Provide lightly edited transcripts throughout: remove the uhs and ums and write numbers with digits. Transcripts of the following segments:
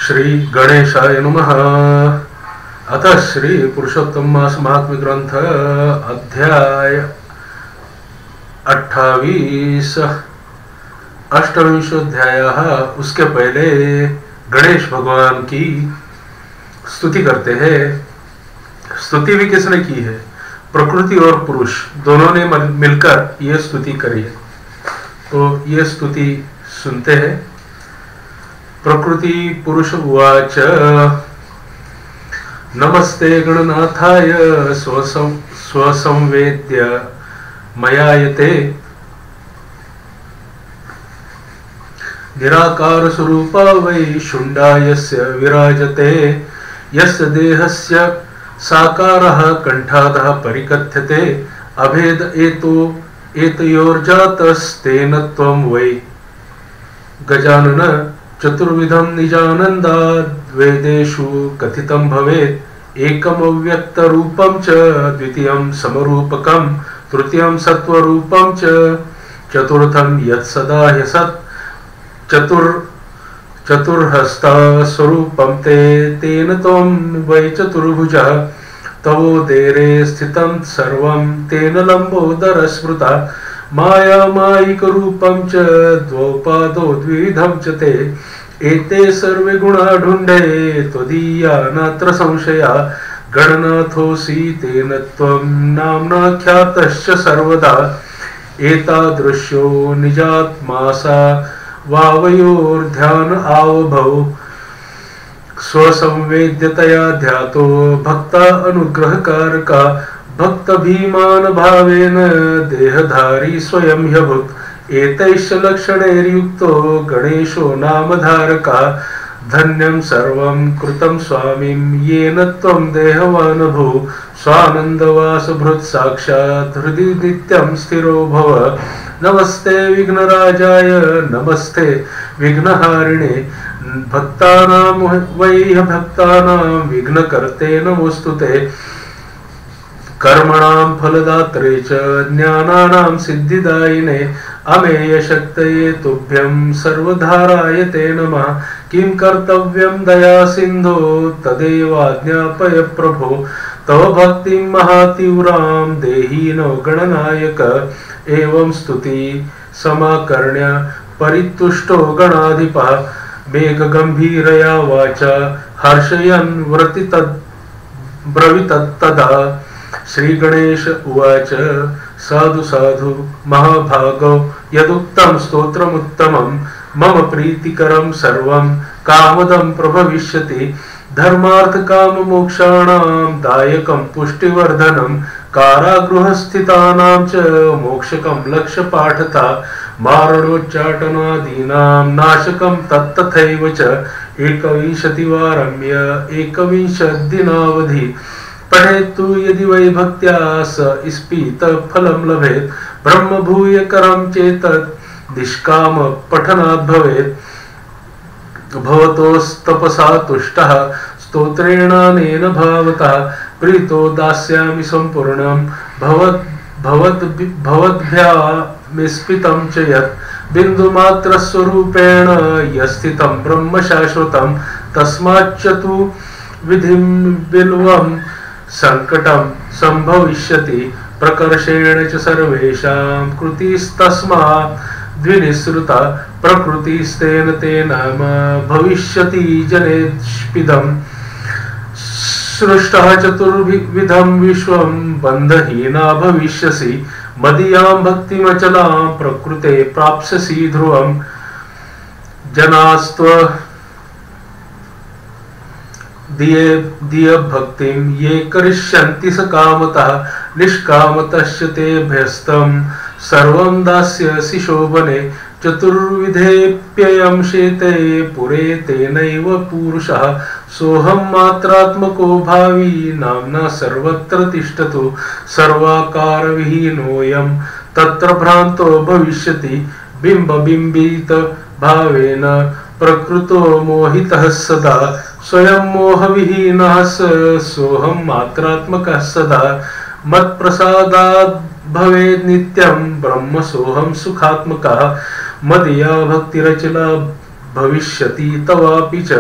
श्री गणेशाय नमः। अथ श्री पुरुषोत्तम मास महात्म्य ग्रंथ अध्याय 28 अष्टविंशोध्याय। उसके पहले गणेश भगवान की स्तुति करते हैं। स्तुति भी किसने की है? प्रकृति और पुरुष दोनों ने मिलकर यह स्तुति करी है। तो यह स्तुति सुनते हैं। प्रकृति पुरुष उवाच नमस्ते गणनाथाय स्वसंवेद्य मयायते निराकार स्वरूपा वै शुण्डा यस्य विराजते यस्य देहस्य साकारः कंठादः परिकथ्यते अभेद एतयोर्जातस्तेन त्वं वै गजानन चतुर्विधं निजानन्दाद् वेदेषु कथितं भवेत्। एकम् अव्यक्तरूपं च द्वितीयं समरूपकं तृतीयं सत्वरूपं च चतुर्थं यत् सदा ह्यसत् चतुर्हस्ता स्वरूपं ते तेन त्वं वै चतुर्भुजः तवोदरे स्थितं सर्वं तेन लम्बोदर स्मृता माया मायिक रूपं च द्वौपादो द्विविधं च ते एते सर्वे गुणा ढुण्डे त्वदीया नात्र संशया गणनाथोऽसि तेन त्वं नाम्नाख्यातश्च सर्वदा एतादृश्यो निजात्मासा वावयोर्ध्यान आवभौ स्वसंवेद्यतया ध्यातो भक्ता अनुग्रहकारका भक्त भीमान भावेन देहधारी स्वयं ह्यभूत् एतैश्च लक्षणैर्युक्तो गणेशो नामधारका धन्यं सर्वं कृतं स्वामिं येन त्वं देहवान् भू स्वानन्दवासभृत् साक्षात् हृदि नित्यं स्थिरो भव। नमस्ते विघ्नराजाय नमस्ते विघ्नहारिणे भक्तानां वै भक्तानां विघ्नकर्ते नमोस्तुते कर्मणां फलदात्रे च ज्ञानानां सिद्धिदायिने अमेयशक्तये तुभ्यं सर्वधाराय ते नमः। किं कर्तव्यं दया सिन्धो तदेवाज्ञापय प्रभो तव भक्तिं महातीव्रां देहि नो गणनायक। एवं स्तुति समाकर्ण्य परितुष्टो गणाधिपः मेघगम्भीरया वाचा हर्षयन् ब्रवीतत्तदा। श्री गणेश उवाच साधु साधु महाभागो यदुक्तं स्तोत्रमुत्तमं मम प्रीतिकरं सर्वं कामदं प्रभविष्यति धर्मार्थ काम मोक्षाणां दायकं पुष्टिवर्धनं कारागृहस्थितानां च मोक्षकं लक्ष्यपाठता मारणोच्चाटनादीनां नाशकं तत्तथैव च 21 एकविंशदिनावधि पठेत्तु यदि वै भक्त्या स स्फीत फलं लभेत् ब्रह्म भूय करं चेतत् निष्काम पठनात् भवेत्। भवतोस्तपसा तुष्टः स्तोत्रेणानेन भावतः प्रीतो दास्यामि सम्पूर्णं भवद्भ्यामिस्फितं च यत् बिन्दुमात्रस्वरूपेण यस्थितं ब्रह्म शाश्वतं तस्माच्चतु विधिं बिल्वं संकटं संभविष्यति प्रकर्षेण च सर्वेषां कृतिस्तस्मात् द्विनिसृता प्रकृतिस्तेन तेन भविष्यति जनेष्पिदम् सृष्टः चतुर्विधं विश्वं बन्धहीना भविष्यसि मदीयां भक्तिमचलां प्रकृते प्राप्स्यसि ध्रुवम्। जनास्त्व दिय भक्तिं ये करिष्यन्ति सकामतः निष्कामतश्च तेभ्यस्तं सर्वं दास्यसि शोभने चतुर्विधेऽप्ययं शेते पुरे तेनैव पुरुषः सोऽहं मात्रात्मको भावी नाम्ना सर्वत्र तिष्ठतु सर्वाकारविहीनोऽयं तत्र भ्रान्तो भविष्यति बिम्बबिम्बित भावेन प्रकृतो मोहितः सदा स्वयं मोहविहीनः सोऽहं मात्रात्मकः सदा मत्प्रसादात् भवेत् नित्यं ब्रह्म सोऽहं सुखात्मकः मदीया भक्तिरचला भविष्यति तवापि च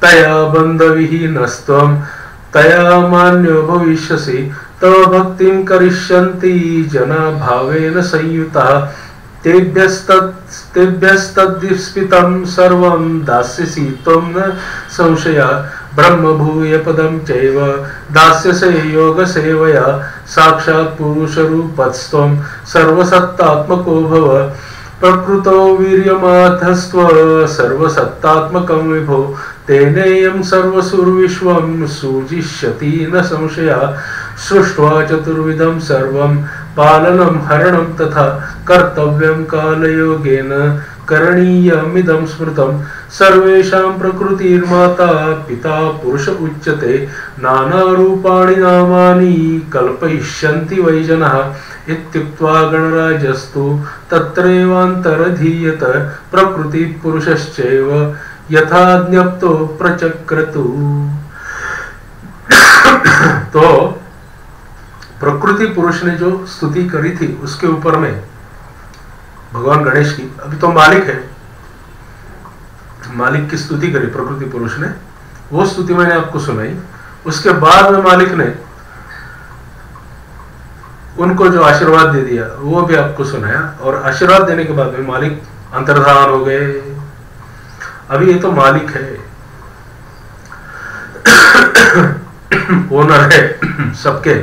तया बंध विहीनस्त्वं तया मान्यो भविष्यसि तव भक्तिं करिष्यन्ति जना भावेन संयुतः तेभ्यस्तद्विस्मितं सर्वं दास्यसि त्वं न संशयः ब्रह्म भूय पदं चैव दास्यसे योग सेवया साक्षात् पुरुष रूपस्त्वं सर्वसत्तात्मको भव प्रकृतो वीर्यमाथस्त्व सर्वसत्तात्मकं विभो तेनेयं सर्वसुरविश्वं सूजिष्यति न संशयः सृष्ट्वा चतुर्विधं सर्वं पालनं हरणं तथा कर्तव्यं कालयोगेन करणीयमिदं स्मृतं सर्वेषां प्रकृतिर्माता पिता पुरुष उच्यते नानारूपाणि नामानि कल्पयिष्यन्ति वै जनः इत्युक्त्वा गणराजस्तु तत्रैवान्तरधीयत प्रकृति पुरुषश्चैव यथा ज्ञप्तो प्रचक्रतु। तो प्रकृति पुरुष ने जो स्तुति करी थी उसके ऊपर में भगवान गणेश की, अभी तो मालिक है, मालिक की स्तुति करी प्रकृति पुरुष ने, वो स्तुति मैंने आपको सुनाई। उसके बाद में मालिक ने उनको जो आशीर्वाद दे दिया वो भी आपको सुनाया, और आशीर्वाद देने के बाद में मालिक अंतर्धान हो गए। अभी ये तो मालिक है, ओनर है सबके,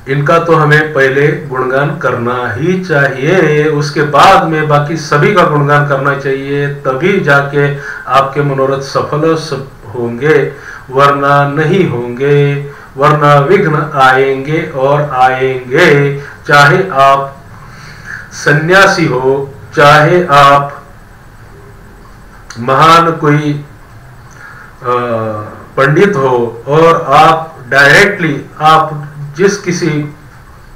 इनका तो हमें पहले गुणगान करना ही चाहिए, उसके बाद में बाकी सभी का गुणगान करना चाहिए, तभी जाके आपके मनोरथ सफल होंगे, वरना नहीं होंगे, वरना विघ्न आएंगे और आएंगे। चाहे आप सन्यासी हो, चाहे आप महान कोई पंडित हो, और आप डायरेक्टली आप जिस किसी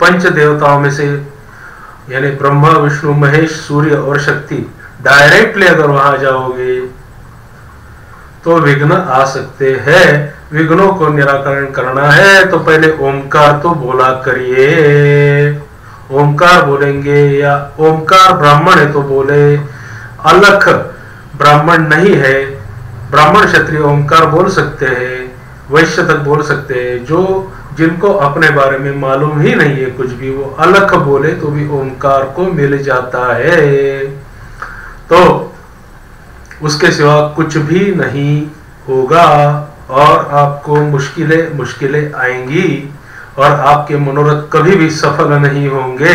पंच देवताओं में से यानी ब्रह्मा विष्णु महेश सूर्य और शक्ति डायरेक्टली अगर वहां जाओगे तो विघ्न आ सकते हैं। विघ्नों को निराकरण करना है तो पहले ओमकार तो बोला करिए, ओमकार बोलेंगे, या ओमकार ब्राह्मण है तो बोले, अलख ब्राह्मण नहीं है, ब्राह्मण क्षत्रिय ओमकार बोल सकते हैं, वैश्य तक बोल सकते हैं, जो जिनको अपने बारे में मालूम ही नहीं है कुछ भी, वो अलख बोले तो भी ओमकार को मिल जाता है। तो उसके सिवा कुछ भी नहीं होगा और आपको मुश्किलें आएंगी और आपके मनोरथ कभी भी सफल नहीं होंगे।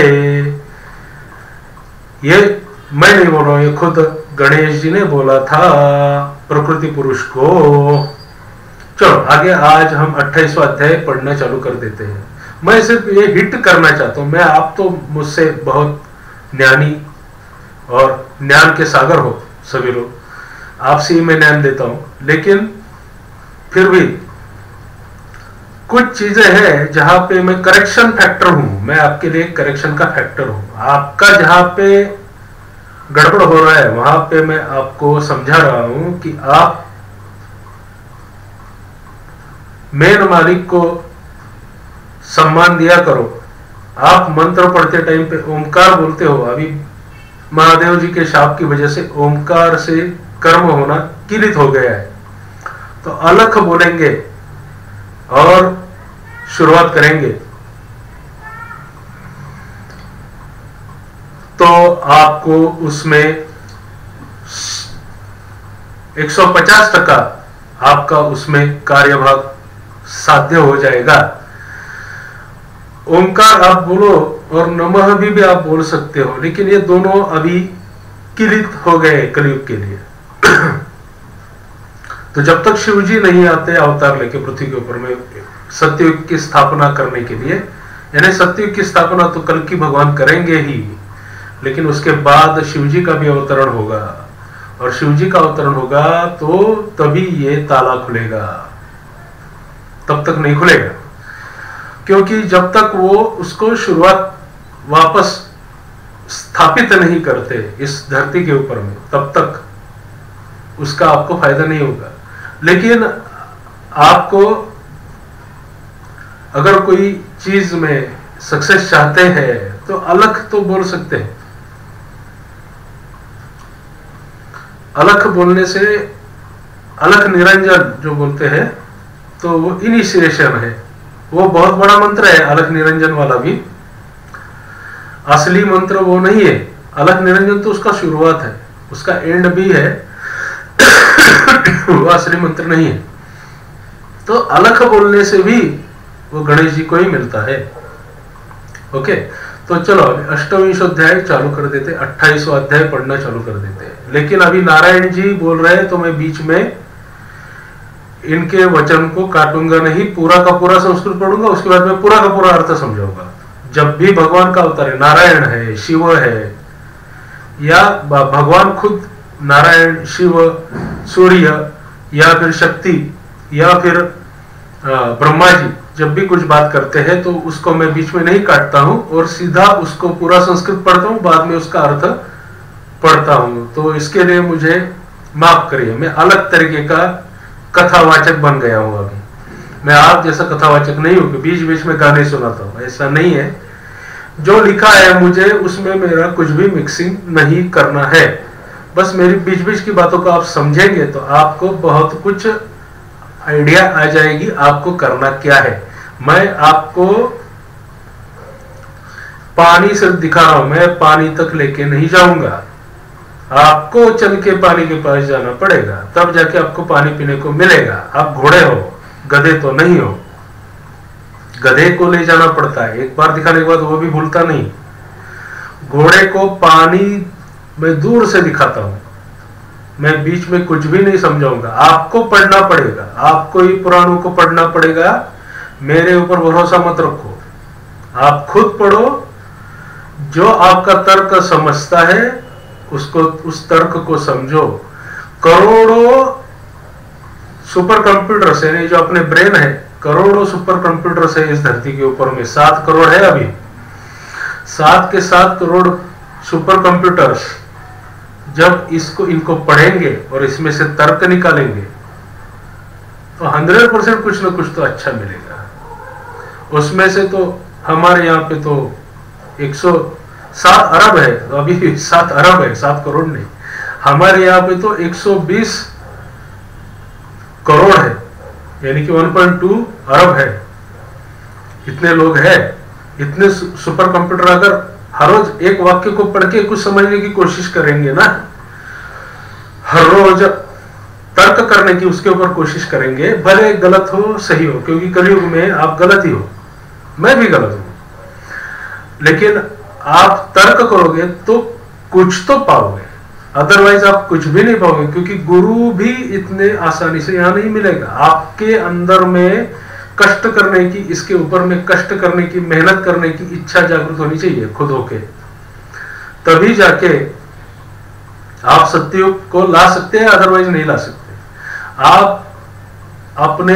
ये मैं नहीं बोल रहा हूं, ये खुद गणेश जी ने बोला था प्रकृति पुरुष को। चलो आगे, आज हम 28वां अध्याय पढ़ना चालू कर देते हैं। मैं सिर्फ ये हिट करना चाहता हूं, मैं आप तो मुझसे बहुत ज्ञानी और ज्ञान के सागर हो सभी लोग, आपसे ही मैं ज्ञान देता हूं, लेकिन फिर भी कुछ चीजें हैं जहां पे मैं करेक्शन फैक्टर हूं, मैं आपके लिए करेक्शन का फैक्टर हूं। आपका जहां पे गड़बड़ हो रहा है वहां पे मैं आपको समझा रहा हूं कि आप मेन मालिक को सम्मान दिया करो। आप मंत्र पढ़ते टाइम पे ओमकार बोलते हो, अभी महादेव जी के शाप की वजह से ओमकार से कर्म होना किलित हो गया है, तो अलख बोलेंगे और शुरुआत करेंगे तो आपको उसमें 150% आपका उसमें कार्यभाग साध्य हो जाएगा। ओमकार आप बोलो और नमः भी आप बोल सकते हो, लेकिन ये दोनों अभी किलित हो गए कलयुग के लिए। तो जब तक शिव जी नहीं आते अवतार लेके पृथ्वी के ऊपर में सत्ययुग की स्थापना करने के लिए, यानी सत्ययुग की स्थापना तो कल की भगवान करेंगे ही, लेकिन उसके बाद शिव जी का भी अवतरण होगा, और शिव जी का अवतरण होगा तो तभी ये ताला खुलेगा, तब तक नहीं खुलेगा। क्योंकि जब तक वो उसको शुरुआत वापस स्थापित नहीं करते इस धरती के ऊपर में, तब तक उसका आपको फायदा नहीं होगा। लेकिन आपको अगर कोई चीज में सक्सेस चाहते हैं तो अलख तो बोल सकते हैं। अलख बोलने से अलख निरंजन जो बोलते हैं, तो वो इनिशिएशन है, वो बहुत बड़ा मंत्र है अलख निरंजन वाला भी। असली मंत्र वो नहीं है, अलख निरंजन तो उसका शुरुआत है, उसका एंड भी है वो असली मंत्र नहीं है। तो अलख बोलने से भी वो गणेश जी को ही मिलता है। ओके, तो चलो अष्टविंश अध्याय चालू कर देते, 28वां अध्याय पढ़ना चालू कर देते हैं। लेकिन अभी नारायण जी बोल रहे हैं तो मैं बीच में इनके वचन को काटूंगा नहीं, पूरा का पूरा संस्कृत पढ़ूंगा, उसके बाद मैं पूरा का पूरा अर्थ समझाऊंगा। जब भी भगवान का अवतार है, नारायण है, शिव है, या भगवान खुद नारायण, शिव, सूर्य, या फिर शक्ति, या फिर ब्रह्मा जी जब भी कुछ बात करते हैं तो उसको मैं बीच में नहीं काटता हूं और सीधा उसको पूरा संस्कृत पढ़ता हूं, बाद में उसका अर्थ पढ़ता हूं। तो इसके लिए मुझे माफ करिए, मैं अलग तरीके का कथावाचक बन गया हूं। अभी मैं आप जैसा कथावाचक नहीं हूं कि बीच बीच में गाने सुनाता हूं, ऐसा नहीं है। जो लिखा है मुझे उसमें मेरा कुछ भी मिक्सिंग नहीं करना है। बस मेरी बीच बीच की बातों को आप समझेंगे तो आपको बहुत कुछ आइडिया आ जाएगी आपको करना क्या है। मैं आपको पानी से दिखा रहा हूं, मैं पानी तक लेके नहीं जाऊंगा, आपको चल के पानी के पास जाना पड़ेगा, तब जाके आपको पानी पीने को मिलेगा। आप घोड़े हो, गधे तो नहीं हो। गधे को ले जाना पड़ता है, एक बार दिखाने के बाद वो भी भूलता नहीं। घोड़े को पानी मैं दूर से दिखाता हूं, मैं बीच में कुछ भी नहीं समझाऊंगा। आपको पढ़ना पड़ेगा, आपको ही पुराणों को पढ़ना पड़ेगा। मेरे ऊपर भरोसा मत रखो, आप खुद पढ़ो। जो आपका तर्क समझता है उसको, उस तर्क को समझो। करोड़ों सुपर कंप्यूटर्स है, जो अपने ब्रेन है, करोड़ों सुपर कंप्यूटर्स है इस धरती के ऊपर में। 7 करोड़ है अभी, 7 के 7 करोड़ सुपर कंप्यूटर्स जब इनको पढ़ेंगे और इसमें से तर्क निकालेंगे तो 100% कुछ ना कुछ तो अच्छा मिलेगा। उसमें से तो हमारे यहाँ पे तो 107 अरब है, अभी 7 अरब है, 7 करोड़ नहीं। हमारे यहाँ पे तो 120 करोड़ है, यानी कि 1.2 अरब है। इतने लोग हैं, इतने सुपर कंप्यूटर अगर हर रोज एक वाक्य को पढ़ के कुछ समझने की कोशिश करेंगे ना, हर रोज तर्क करने की उसके ऊपर कोशिश करेंगे, भले गलत हो सही हो, क्योंकि कलयुग में आप गलत ही हो, मैं भी गलत हूं, लेकिन आप तर्क करोगे तो कुछ तो पाओगे, अदरवाइज आप कुछ भी नहीं पाओगे। क्योंकि गुरु भी इतने आसानी से यहां नहीं मिलेगा। आपके अंदर में कष्ट करने की, इसके ऊपर में कष्ट करने की, मेहनत करने की इच्छा जागृत होनी चाहिए खुद होके, तभी जाके आप सत्ययुग को ला सकते हैं, अदरवाइज नहीं ला सकते। आप अपने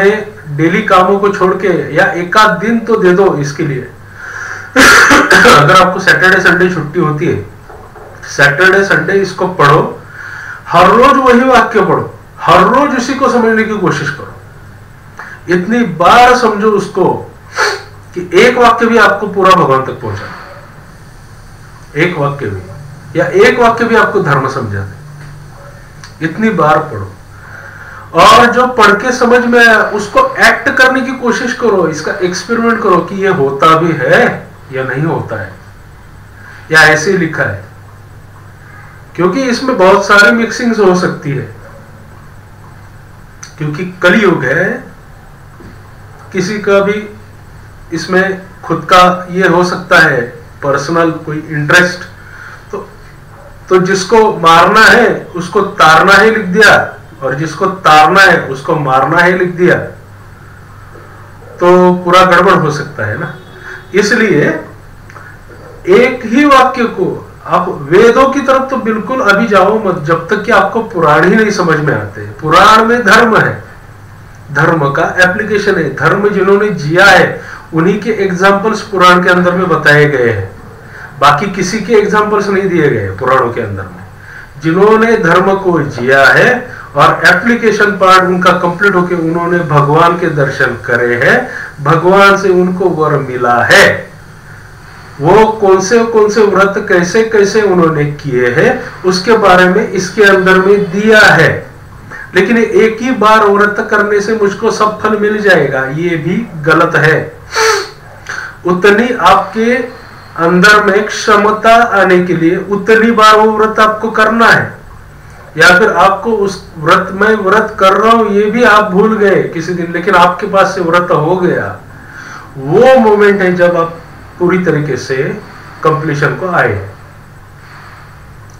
डेली कामों को छोड़ के या एक आध दिन तो दे दो इसके लिए अगर आपको सैटरडे संडे छुट्टी होती है, सैटरडे संडे इसको पढ़ो, हर रोज वही वाक्य पढ़ो, हर रोज उसी को समझने की कोशिश करो। इतनी बार समझो उसको कि एक वाक्य भी आपको पूरा भगवान तक पहुंचा, एक वाक्य भी, या एक वाक्य भी आपको धर्म समझा दे। इतनी बार पढ़ो, और जो पढ़ के समझ में आया उसको एक्ट करने की कोशिश करो, इसका एक्सपेरिमेंट करो कि ये होता भी है या नहीं होता है, या ऐसे ही लिखा है। क्योंकि इसमें बहुत सारी मिक्सिंग्स हो सकती है, क्योंकि कलयुग है, किसी का भी इसमें खुद का ये हो सकता है पर्सनल कोई इंटरेस्ट, तो जिसको मारना है उसको तारना है लिख दिया, और जिसको तारना है उसको मारना है लिख दिया, तो पूरा गड़बड़ हो सकता है ना। इसलिए एक ही वाक्य को आप वेदों की तरफ तो बिल्कुल अभी जाओ मत, जब तक कि आपको पुराण ही नहीं समझ में आते। पुराण में धर्म है, धर्म का एप्लीकेशन है, धर्म जिन्होंने जिया है उन्हीं के एग्जाम्पल्स पुराण के अंदर में बताए गए हैं, बाकी किसी के एग्जाम्पल्स नहीं दिए गए पुराणों के अंदर में। जिन्होंने धर्म को जिया है और एप्लीकेशन पार्ट उनका कंप्लीट होकर उन्होंने भगवान के दर्शन करे हैं, भगवान से उनको वर मिला है, वो कौन से व्रत कैसे कैसे उन्होंने किए हैं उसके बारे में इसके अंदर में दिया है। लेकिन एक ही बार व्रत करने से मुझको सब फल मिल जाएगा, ये भी गलत है। उतनी आपके अंदर में क्षमता आने के लिए उतनी बार वो व्रत आपको करना है, या फिर आपको उस व्रत में व्रत कर रहा हूं ये भी आप भूल गए किसी दिन, लेकिन आपके पास से व्रत हो गया, वो मोमेंट है जब आप पूरी तरीके से कंप्लीशन को आए,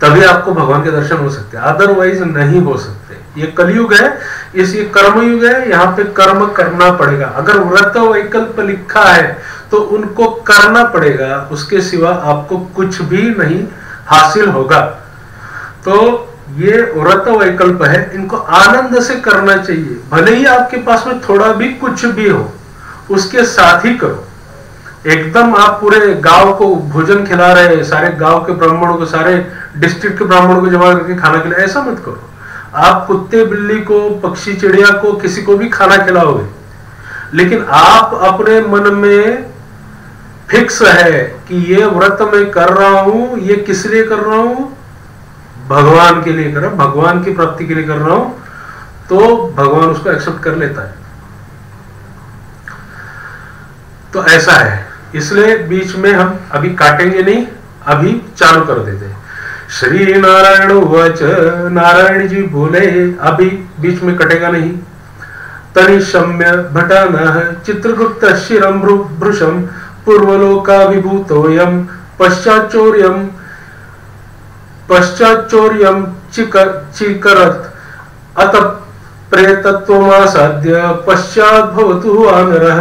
तभी आपको भगवान के दर्शन हो सकते हैं, अदरवाइज नहीं हो सकते। ये कलयुग है, ये कर्म युग है, यहाँ पे कर्म करना पड़ेगा। अगर व्रत वैकल्प लिखा है तो उनको करना पड़ेगा, उसके सिवा आपको कुछ भी नहीं हासिल होगा। तो ये व्रत वैकल्प है, इनको आनंद से करना चाहिए, भले ही आपके पास में थोड़ा भी कुछ भी हो उसके साथ ही करो। एकदम आप पूरे गांव को भोजन खिला रहे हैं, सारे गांव के ब्राह्मणों को, सारे डिस्ट्रिक्ट के ब्राह्मणों को जमा करके खाना खिलाए, ऐसा मत करो। आप कुत्ते बिल्ली को, पक्षी चिड़िया को, किसी को भी खाना खिलाओगे, लेकिन आप अपने मन में फिक्स है कि ये व्रत मैं कर रहा हूं, ये किस लिए कर रहा हूं, भगवान के लिए कर रहा हूं, भगवान की प्राप्ति के लिए कर रहा हूं, तो भगवान उसको एक्सेप्ट कर लेता है। तो ऐसा है, इसलिए बीच में हम अभी काटेंगे नहीं, अभी चालू कर देते हैं। श्री नारायण उवाच, नारायण जी बोले, अभी बीच में कटेगा नहीं। तनिशम्य भटानः चित्रगुप्त शिरं भृशं पूर्वलोका विभूतोयम पश्चाच्चौर्यं चिकरत् अत प्रेतत्वमासाद्य पश्चात् भवतु वानरः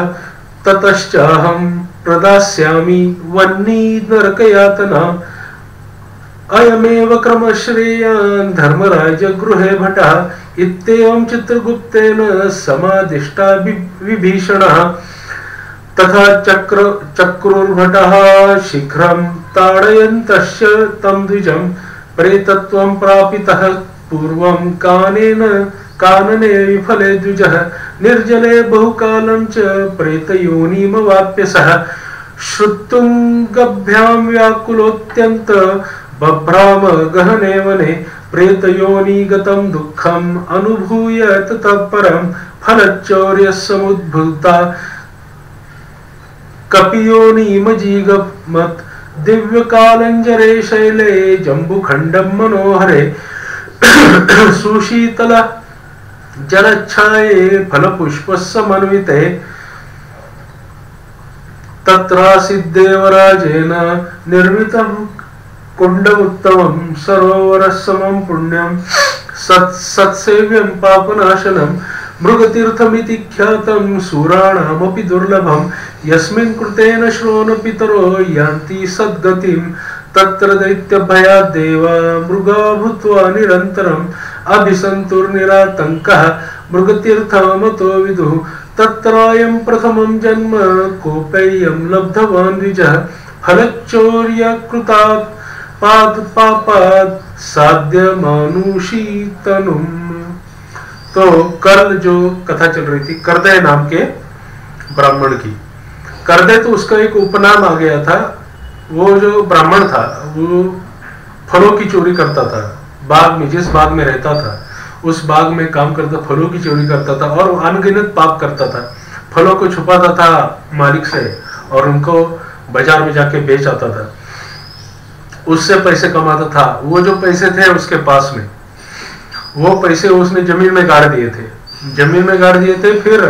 ततश्चाहं प्रदास्यामि वह्नि नरकयातनाम् अयमेव क्रमश्रेयान् धर्मराज गृहे भटः इत्येवं चित्रगुप्तेन समादिष्टा विभीषणः तथा चक्रुर्भटः शीघ्रं ताडयन्तश्च तं द्विजं प्रेतत्वं प्रापितः पूर्वं कानने विफले द्विजः निर्जले बहुकालं च प्रेतयोनिमवाप्य सः श्रुतुंगभ्यां व्याकुलोत्यन्त बभ्राम गहने वने प्रेतयोनिगतं दुःखम् अनुभूय ततः परं फलचौर्यः समुद्भूता कपियोनिमजीगमत् दिव्यकालञ्जरे शैले जम्बुखण्डं मनोहरे सुशीतल जलच्छाये फलपुष्पसमन्विते तत्रासीद्देवराजेन निर्मितं कुण्डमुत्तमं सरोवरसमं पुण्यं सत्सेव्यं पापनाशनं मृगतीर्थमिति ख्यातं सूराणामपि दुर्लभं यस्मिन् कृतेन श्रोणपितरो यान्ति सद्गतिं तत्र दैत्यभयाद्देवा मृगा भूत्वा निरन्तरम् अभिसन्तुर्निरातङ्कः मृगतीर्थमतो विदुः तत्रायं प्रथमं जन्म कोपेयं लब्धवान् द्विजः फलचौर्यकृतात् पापात् साध्य मानुषी तनुम्। तो कल जो कथा चल रही थी करदय नाम के ब्राह्मण की, करदय तो उसका एक उपनाम आ गया था। वो जो ब्राह्मण था वो फलों की चोरी करता था, बाग में, जिस बाग में रहता था उस बाग में काम करता, फलों की चोरी करता था और अनगिनत पाप करता था। फलों को छुपाता था मालिक से और उनको बाजार में जाके बेच आता था, उससे पैसे कमाता था। वो जो पैसे थे उसके पास में, वो पैसे उसने जमीन में गाड़ दिए थे। फिर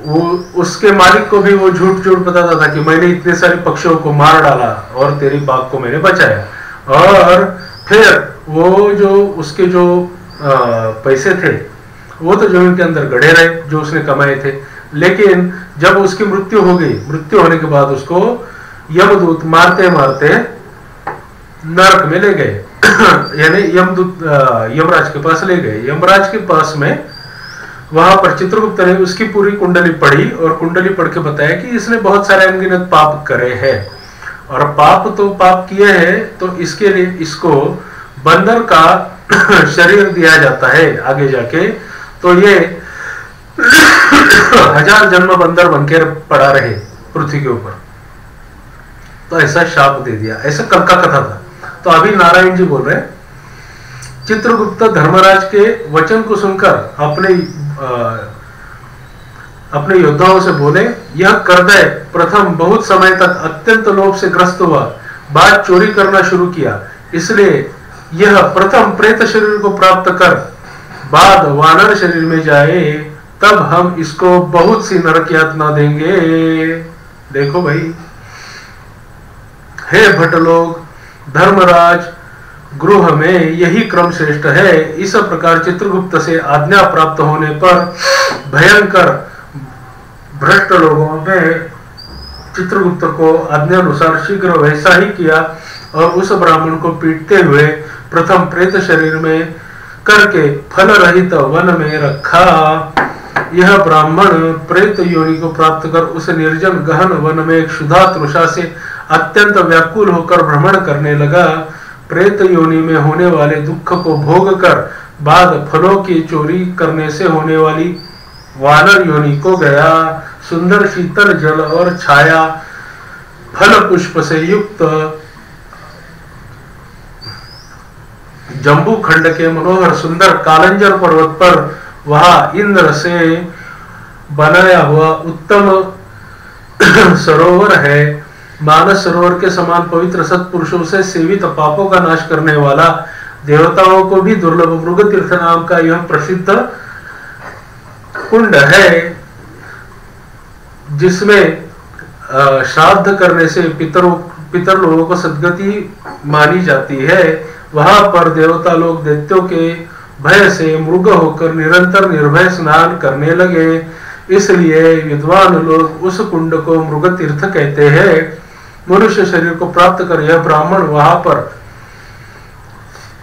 वो उसके मालिक को भी वो झूठ बताता था कि मैंने इतने सारे पक्षियों को मार डाला और तेरी बाग को मैंने बचाया। और फिर वो जो उसके जो पैसे थे वो तो जमीन के अंदर गड़े रहे जो उसने कमाए थे। लेकिन जब उसकी मृत्यु हो गई, मृत्यु होने के बाद उसको यमदूत मारते मारते नरक में ले गए यानी यमदूत यमराज के पास ले गए। यमराज के पास में वहां पर चित्रगुप्त ने उसकी पूरी कुंडली पढ़ी और कुंडली पढ़ के बताया कि इसने बहुत सारे अनगिनत पाप करे हैं और पाप किए हैं, तो इसके लिए इसको बंदर का शरीर दिया जाता है आगे जाके, तो ये 1000 जन्म बंदर बनकर पड़ा रहे पृथ्वी के ऊपर। तो ऐसा शाप दे दिया। ऐसा कल का कथा था। तो अभी नारायण जी बोल रहे चित्रगुप्त धर्मराज के वचन को सुनकर अपने योद्धाओं से बोले, यह करदय प्रथम बहुत समय तक अत्यंत लोभ से ग्रस्त हुआ, बाद चोरी करना शुरू किया, इसलिए यह प्रथम प्रेत शरीर को प्राप्त कर बाद वानर शरीर में जाए, तब हम इसको बहुत सी नरक यातना देंगे। देखो भाई, हे भट लोग, धर्मराज गृह में यही क्रम श्रेष्ठ है। इस प्रकार चित्रगुप्त से आज्ञा प्राप्त होने पर भयंकर भ्रष्ट लोगों ने चित्रगुप्त को आज्ञानुसार शीघ्र वैसा ही किया और उस ब्राह्मण को पीटते हुए प्रथम प्रेत शरीर में करके फल रहित वन में रखा। यह ब्राह्मण प्रेत योनि को प्राप्त कर उस निर्जन गहन वन में क्षुधा तृषा से अत्यंत व्याकुल होकर भ्रमण करने लगा। प्रेत योनि में होने वाले दुख को भोग कर बाद फलों की चोरी करने से होने वाली वानर योनि को गया। सुंदर शीतल जल और छाया फल पुष्प से युक्त जम्बू खंड के मनोहर सुंदर कालंजर पर्वत पर वहां इंद्र से बनाया हुआ उत्तम सरोवर है। मानस सरोवर के समान पवित्र सत्पुरुषों से सेवित पापों का नाश करने वाला, देवताओं को भी दुर्लभ मृग तीर्थ नाम का यह प्रसिद्ध कुंड है, जिसमें श्राद्ध करने से पितर लोगों को सद्गति मानी जाती है। वहां पर देवता लोग दैत्यों के भय से मृग होकर निरंतर निर्भय स्नान करने लगे, इसलिए विद्वान लोग उस कुंड को मृग तीर्थ कहते हैं। मनुष्य शरीर को प्राप्त कर यह ब्राह्मण वहां पर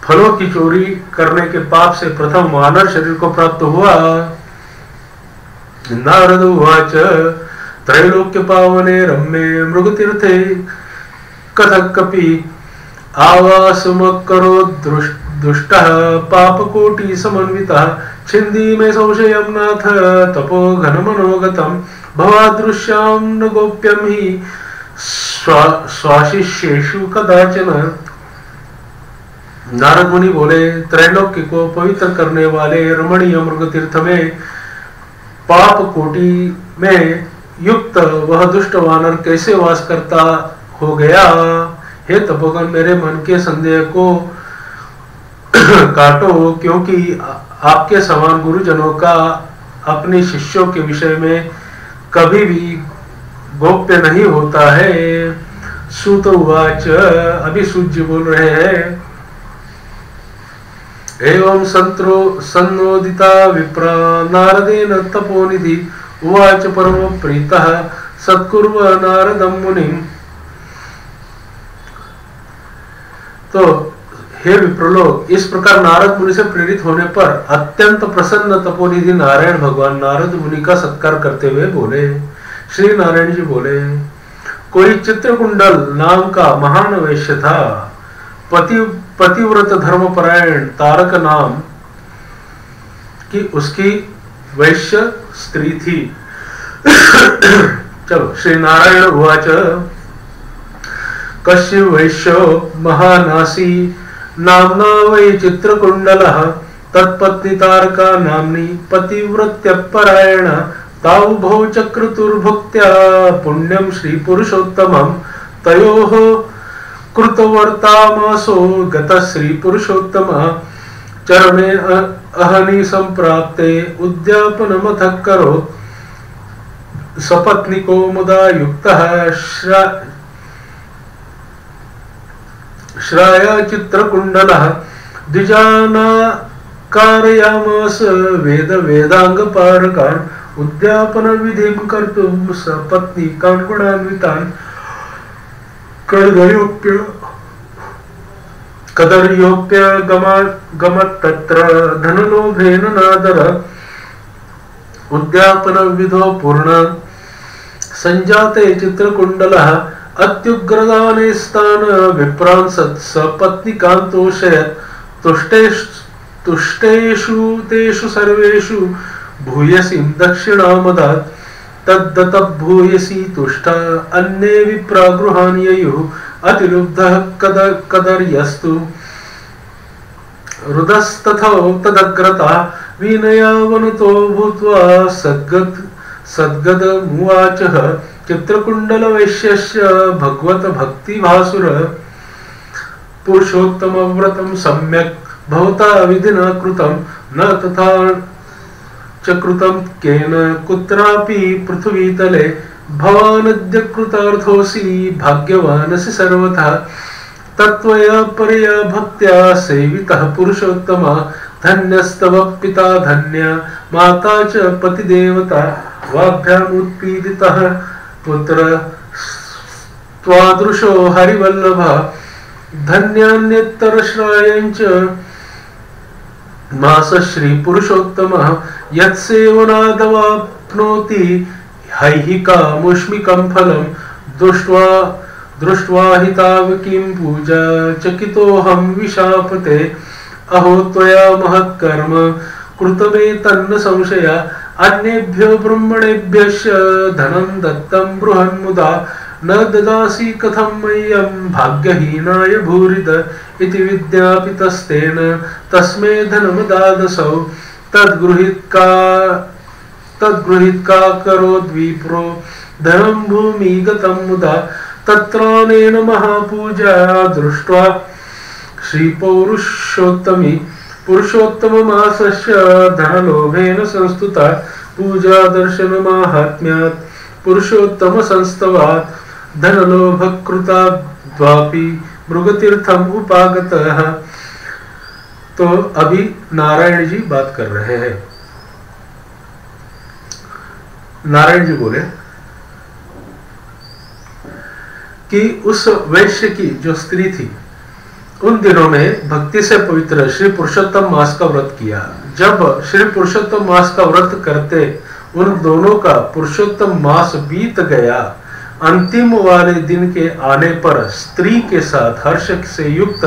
फलों की चोरी करने के पाप से प्रथम वानर शरीर को प्राप्त हुआ। नारद उवाच त्रैलोक्य पावने रम्ये मृग तीर्थे कथक कपि आवासमकरो दुष्टः पापकोटि समन्वितः छिन्दी में संशयं नाथ तपो घन मनोगतम् भवादृश्यां न गोप्यं हि स्वाशिष्येषु कदाचन। नारद मुनि बोले, त्रैलोक्य को पवित्र करने वाले रमणीय मृग तीर्थ में पाप कोटि में युक्त वह दुष्ट वानर कैसे वास करता हो गया। हे तपोगण, मेरे मन के संदेह को काटो, क्योंकि आपके समान गुरुजनों का अपने शिष्यों के विषय में कभी भी गोप्य नहीं होता है। सूत उवाच, अभी सूत जी बोल रहे हैं, एवं सन्नोदिता विप्रा नारदेन तपोनिधि उवाच परम प्रीतः सत्कुर्व नारदं मुनिम्। तो हे विप्रलोक, इस प्रकार नारद मुनि से प्रेरित होने पर अत्यंत प्रसन्न तपोनिधि नारायण भगवान नारद मुनि का सत्कार करते हुए बोले। श्री नारायण जी बोले, कोई चित्रकुंडल नाम का महान वैश्य था। पतिव्रत धर्मपरायण तारक नाम की उसकी वैश्य स्त्री थी। चलो, श्री नारायण उवाच कश्य वैश्यो महानासी नाम्ना वै चित्रकुंडलः तत्पत्नी तारका नाम्नी पतिव्रत्यपरायण तावुभौ चक्रतुर्भुक्त्या पुण्यं श्री पुरुषोत्तमं तयोः कृतवर्तामासो गतः श्री पुरुषोत्तमः चरणे अहनि संप्राप्ते उद्यापनमथ करोत् सपत्निको मुदा युक्तः श्राया चित्रकुंडलः द्विजाना कारयामास वेद वेदांग पारकान् उद्यापन विधिं कर्तुं सपत्नीकान् गुणान्वितान् कदर्योप्य गमत्तत्र धनलोभेन नादर उद्यापन विधो पूर्ण संजाते चित्रकुंडलः अत्युग्रदाने स्थान विप्रान् सपत्नीकान् तोषयत् तुष्टेषु तेषु सर्वेषु भूयसीं दक्षिणामदात् तद्दत भूयसी तुष्ट अन्ये विप्रा गृहान् ययुः अतिलुब्धः कदर्यस्तु रुदस्तथो तदग्रता वीणयावनुतो भूत्वा सद्गदमुवाचः चित्रकुण्डलवैश्यस्य भगवत भक्तिभासुर पुरुषोत्तमव्रतं सम्यक् भवता विधिना कृतं न तथा च कृतं केन कुत्रापि पृथ्वीतले भवानद्य कृतार्थोऽसि भाग्यवानसि सर्वथा तत्त्वया परया भक्त्या सेवितः पुरुषोत्तमा धन्यस्तव पिता धन्या माता च पतिदेवता वाभ्याम् उत्पीडितः पुत्र त्वादृशो हरिवल्लभा धन्यान्यत्तरश्रायञ्च मास श्री पुरुषोत्तमः यत्सेवनादवाप्नोति हैहिकामुष्मिकं फलं दृष्ट्वा हितावकीं पूजा चकितोऽहं विशापते अहो त्वया महत्कर्म कृतमेतन्न संशया अन्येभ्यो ब्रह्मणेभ्यश्च धनं दत्तं बृहन्मुदा न ददासि कथं मह्यं भाग्यहीनाय भूरिद इति विज्ञापितस्तेन तस्मै धनमदादसौ तद्गृहीत्का करोद्विप्रो धनं भूमिगतं मुदा तत्रानेन महापूजा दृष्ट्वा श्रीपौरुषोत्तमी पुरुषोत्तममासस्य धनलोभेन संस्तुता पूजा दर्शनमाहात्म्यात् पुरुषोत्तम संस्तवात् धनलोभकृता द्वापि मृगतीर्थम उपागतः। तो अभी नारायण जी बात कर रहे हैं। नारायण जी बोले कि उस वैश्य की जो स्त्री थी उन दिनों में भक्ति से पवित्र श्री पुरुषोत्तम मास का व्रत किया। जब श्री पुरुषोत्तम मास का व्रत करते उन दोनों का पुरुषोत्तम मास बीत गया। अंतिम वाले दिन के आने पर स्त्री के साथ हर्ष से युक्त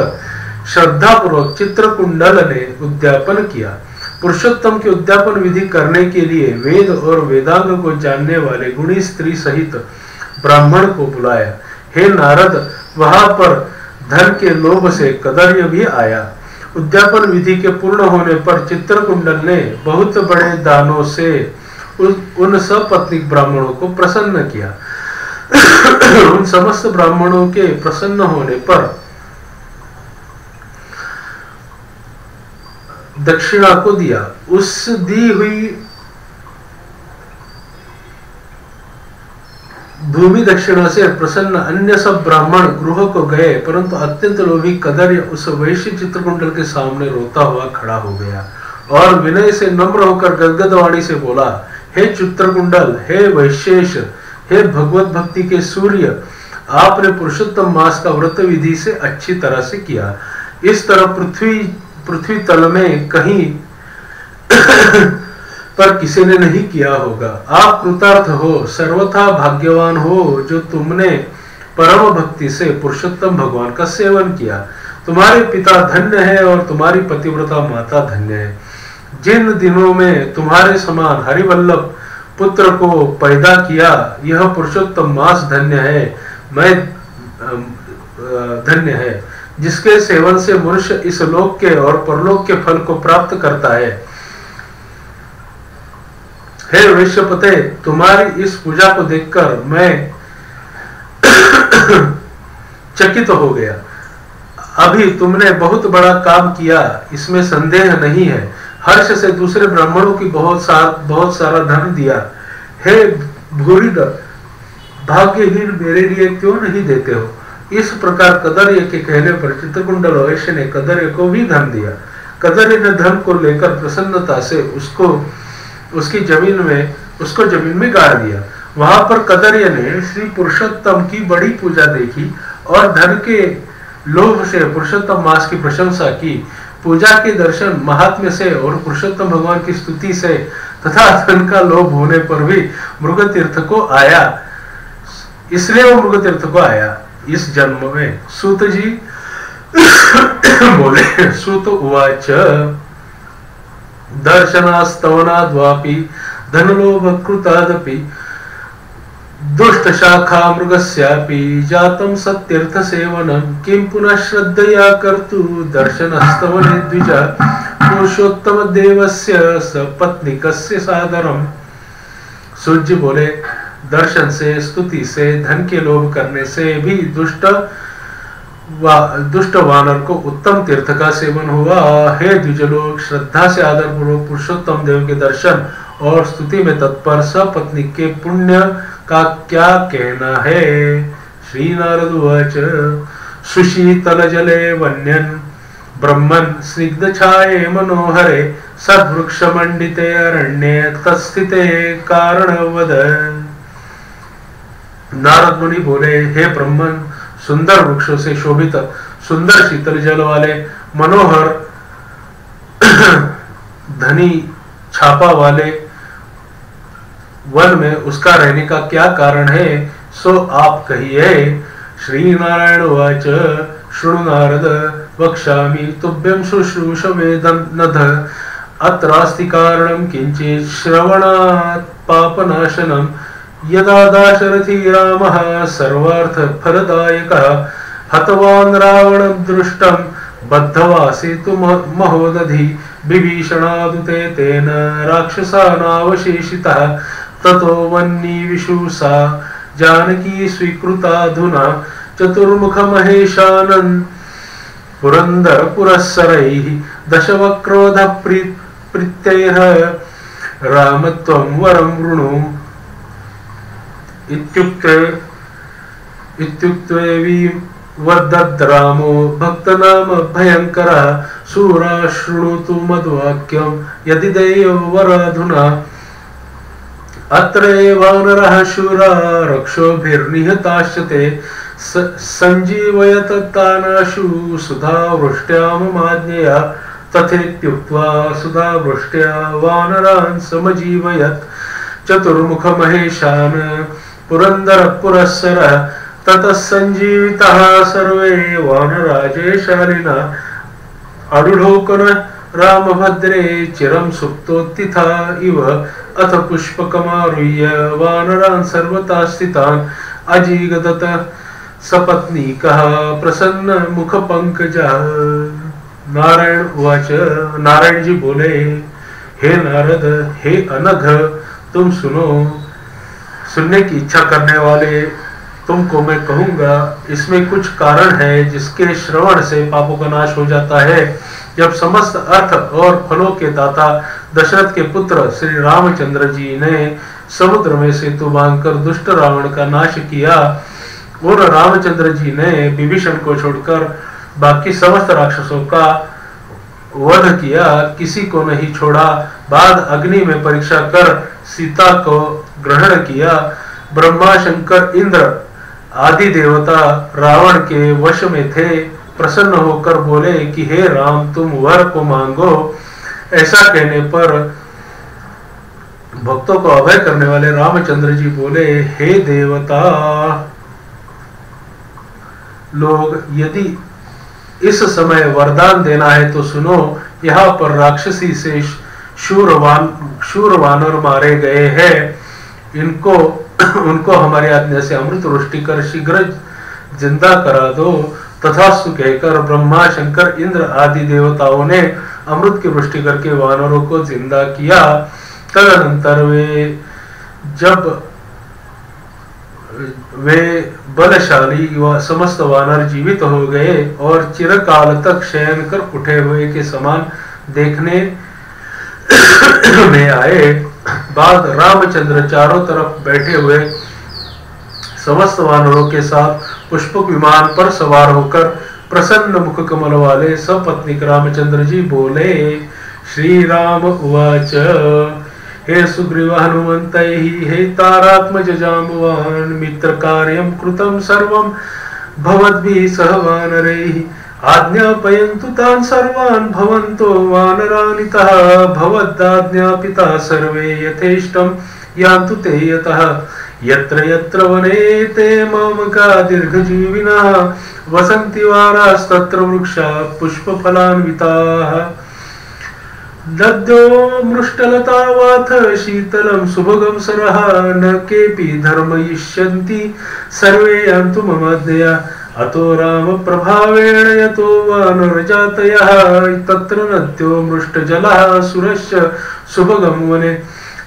श्रद्धा पूर्वक चित्रकुंडल ने उद्यापन किया। पुरुषोत्तम के उद्यापन विधि करने के लिए वेद और वेदांग को जानने वाले गुणी स्त्री सहित ब्राह्मण को बुलाया। हे नारद, वहां पर धन के लोभ से कदर्य भी आया। उद्यापन विधि के पूर्ण होने पर चित्रकुंडल ने बहुत बड़े दानों से उन सपत्नीक ब्राह्मणों को प्रसन्न किया। उन समस्त ब्राह्मणों के प्रसन्न होने पर दक्षिणा को दिया। उस दी हुई भूमि दक्षिणा से प्रसन्न अन्य सब ब्राह्मण गृह को गए, परंतु अत्यंत लोभी कदर्य उस वैश्य चित्रकुंडल के सामने रोता हुआ खड़ा हो गया और विनय से नम्र होकर गदगदवाणी से बोला, हे चित्रकुंडल, हे वैशेष, हे भगवत भक्ति के सूर्य, आपने पुरुषोत्तम मास का व्रत विधि से अच्छी तरह से किया। इस तरह पृथ्वी तल में कहीं पर किसी ने नहीं किया होगा। आप कृतार्थ हो, सर्वथा भाग्यवान हो, जो तुमने परम भक्ति से पुरुषोत्तम भगवान का सेवन किया। तुम्हारे पिता धन्य है और तुम्हारी पतिव्रता माता धन्य है। जिन दिनों में तुम्हारे समान हरिवल्लभ पुत्र को पैदा किया, यह पुरुषोत्तम मास धन्य है, मैं धन्य है, जिसके सेवन से मनुष्य इस लोक के और परलोक के फल को प्राप्त करता है। हे वैश्यपते, तुम्हारी इस पूजा को देखकर मैं चकित हो गया। अभी तुमने बहुत बड़ा काम किया, इसमें संदेह नहीं है। हर्ष से दूसरे ब्राह्मणों की बहुत सारा धन दिया। हे भूरिद, भाग्यहीन मेरे लिए क्यों नहीं देते हो? इस प्रकार कदर्य के कहने पर चित्रकुंडल वैश्य ने कदर्य को भी धन दिया। कदर्य ने धन को लेकर प्रसन्नता से उसको जमीन में गाड़ दिया। वहां पर कदर्य ने श्री पुरुषोत्तम की बड़ी पूजा देखी और धन के लोभ से पुरुषोत्तम मास की प्रशंसा की। पूजा के दर्शन महात्म्य से और पुरुषोत्तम भगवान की स्तुति से तथा धन का लोभ होने पर भी मृगतीर्थ को आया। इसलिए वो मृगतीर्थ को आया इस जन्म में। सूत जी बोले, सूत उवाच दर्शनास्तवनाद्वापि धनलोभ कृतादपि दुष्ट शाखा मृगस्यापि जातं सत्तीर्थ सेवनं किं पुनः श्रद्धया कर्तु दर्शनस्तवने द्विज पुरुषोत्तम देवस्य सपत्निकस्य सादरम। सूर्य बोले, दर्शन से, स्तुति से, धन के लोभ करने से भी दुष्ट वानर को उत्तम तीर्थ का सेवन हुआ। हे द्विजलोक, श्रद्धा से आदर पूर्वक पुरुषोत्तम देव के दर्शन और स्तुति में तत्पर सपत्नी के पुण्य का क्या कहना है। श्री नारद उवाच सुशीतल जले वन्यन ब्रह्मन् स्निग्ध छाये मनोहरे सद्वृक्ष मंडिते अरण्ये तत्स्थिते कारण वद। नारद मुनि बोले, हे ब्रह्मन, सुंदर वृक्षों से शोभित सुंदर शीतल जल वाले मनोहर धनी छापा वाले वन में उसका रहने का क्या कारण है, सो आप कहिए। श्री नारायण उवाच शृणु नारद वक्ष्यामि तुभ्यं शुश्रूषवेदनध अत्रास्ति कारणं किंचित् श्रवणात् पापनाशनम्। यदा दाशरथी रामः सर्वार्थ फलदायकः हतवान् रावणं दृष्टं बद्धवा सेतु महोदधि विभीषणादुते तेन राक्षसानावशेषितः ततो वह्नि विशुषा जानकी स्वीकृताधुना चतुर्मुख महेशानन् पुरंदर पुरस्सरैः दशवक्रोध प्रीत्यैः रामत्वं वरं वृणु। इत्युक्ते वदद्रामो भक्तनाम भयंकरः शूरा शृणुतु मद्वाक्यं यदि देववराधुना। अत्र वानरः शूरा रक्षोभिर्निहताश्चते सञ्जीवयत तानाशु सुधावृष्ट्याममाज्ञया। तथेत्युक्त्वा सुधावृष्ट्या वानरान् समजीवयत् चतुर्मुख महेशान् पुरंदर पुरस्सरः ततः सञ्जीविताः सर्वे वानराजेशालिना। अरूढोकर रामभद्रे चिरं सुप्तोत्थिता इव अथ पुष्पकमारुह्य वानरान् सर्वथा स्थितान् अजीगदत सपत्नीकः प्रसन्न मुख पंकजः। नारायण उवाच, नारायण जी बोले, हे नारद, हे अनघ, तुम सुनो। सुनने की इच्छा करने वाले तुमको मैं कहूंगा, इसमें कुछ कारण है जिसके श्रवण से पापों का नाश हो जाता है। जब समस्त अर्थ और फलों के दाता दशरथ के पुत्र श्री रामचंद्र जी ने समुद्र में सेतु बांधकर दुष्ट रावण का नाश किया और रामचंद्र जी ने विभीषण को छोड़कर बाकी समस्त राक्षसों का वध किया, किसी को नहीं छोड़ा, बाद अग्नि में परीक्षा कर सीता को ग्रहण किया, ब्रह्मा शंकर इंद्र आदि देवता रावण के वश में थे, प्रसन्न होकर बोले कि हे राम, तुम वर को मांगो। ऐसा कहने पर भक्तों को अभय करने वाले रामचंद्र जी बोले, हे देवता लोग, यदि इस समय वरदान देना है तो सुनो। यहाँ पर राक्षसी से शूर वानर मारे गए हैं, उनको हमारी आज्ञा से अमृत वृष्टि कर शीघ्र जिंदा करा दो। तथास्तु कहकर ब्रह्मा शंकर इंद्र आदि देवताओं ने अमृत की वृष्टि करके वानरों को जिंदा किया। तदनंतर वे बलशाली व समस्त वानर जीवित हो गए और चिरकाल तक शयन कर उठे हुए के समान देखने में आए। बाद रामचंद्र चारों तरफ बैठे हुए समस्त वानरों के साथ पुष्पक विमान पर सवार होकर प्रसन्न मुख कमल वाले सपत्नीक रामचंद्र जी बोले। श्री राम उवाच, हे सुग्रीव हनुमन्तैः हे तारात्मज जाम्बवान् मित्र कार्यं कृतं सर्वं भवद्भिः सह वानरैः आज्ञापयन्तु तान् सर्वान् भवन्तो वानरानितः भवद्दाज्ञापिता सर्वे यथेष्टं यान्तु ते यतः यत्र यत्र वने ते मामका दीर्घजीविनः वसन्ति वारास्तत्र वृक्षा पुष्पफलान्विताः। दद्यो मृष्टलतावाथ शीतलं सुभगं सरः न केऽपि धर्मयिष्यन्ति सर्वे यान्तु ममाज्ञया अतो राम प्रभावेण यतो वानरजातयः तत्र नद्यो मृष्टजलः सुरश्च सुभगं वने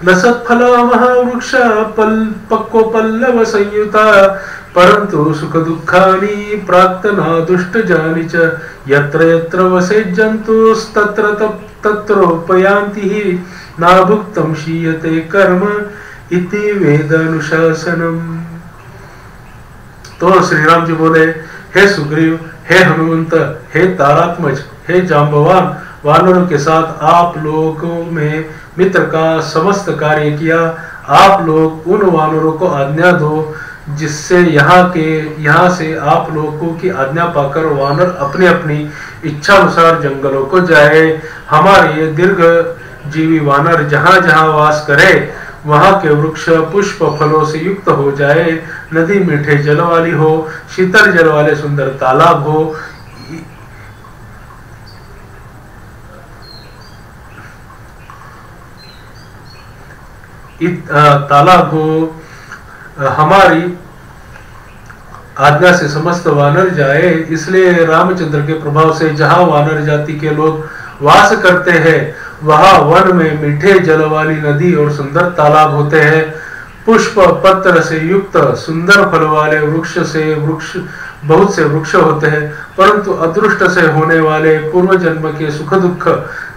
लसत्फला महावृक्षा पक्वपल्लव संयुता परंतु सुख दुःखानि प्राक्तना दुष्टजानि च यत्र यत्र वसेत् जन्तुस्तत्र तत्रोपयान्ति हि नाभुक्तं शीयते कर्म इति वेदानुशासनम। तो श्री राम जी बोले, हे सुग्रीव, हे हनुमंत, हे तारात्मज, हे जाम्बवान, वानरों के साथ आप लोगों में मित्र का समस्त कार्य किया। आप लोग उन वानरों को आज्ञा दो जिससे यहाँ से आप लोगों की आज्ञा पाकर वानर अपनी अपनी इच्छा अनुसार जंगलों को जाए। हमारे ये दीर्घ जीवी वानर जहाँ जहाँ वास करे वहाँ के वृक्ष पुष्प फलों से युक्त हो जाए, नदी मीठे जल वाली हो, शीतल जल वाले सुंदर तालाब हो, हमारी आज्ञा से समस्त वानर जाए। इसलिए रामचंद्र के प्रभाव से जहाँ वानर जाति के लोग वास करते हैं वहाँ वन में मीठे जल वाली नदी और सुंदर तालाब होते हैं। पुष्प पत्र से युक्त सुंदर फल वाले बहुत से वृक्ष होते हैं, परंतु अदृष्ट से होने वाले पूर्व जन्म के सुख दुख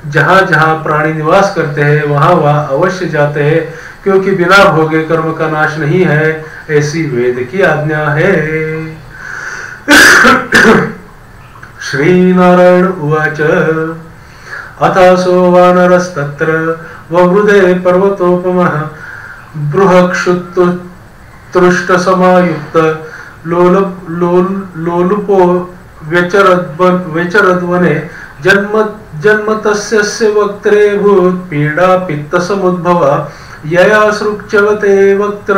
जहाँ जहाँ प्राणी निवास करते हैं वहाँ वहाँ अवश्य जाते हैं, क्योंकि बिना भोगे कर्म का नाश नहीं है, ऐसी वेद की आज्ञा है। श्री नारायण उवाच अथासो वानरस्तत्र ववृधे पर्वतोपमः बृहक्षुतृष्टसमायुक्त लोलुपो व्यचरद्वने जन्मतस्य वक्त्रे भूत पीड़ा पित्त समुद्भवा यया सृक्षवते वक्त्र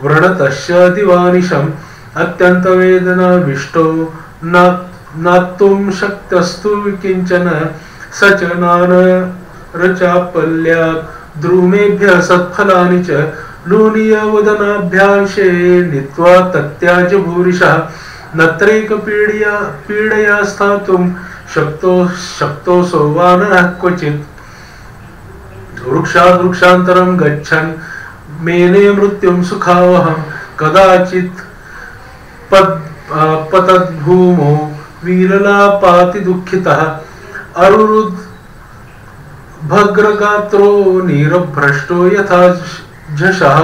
व्रणतस्य दिवानिशम् अत्यंत वेदना विष्टो नातुं शक्तस्तु किंचन सच नान रचापल्यात् द्रुमेभ्यः सत्फलानि च लूनीय वदनाभ्याशे नीत्वा तत्याज भूरिशः नत्रैक पीडया स्थातुं शक्तोऽसो वानरः क्वचित् वृक्षात् वृक्षान्तरं गच्छन् मेने मृत्युं सुखावहं कदाचित् पतद्भूमौ वीरलापाति दुःखितः अरुरुद् भग्रगात्रो नीरभ्रष्टो यथा झषः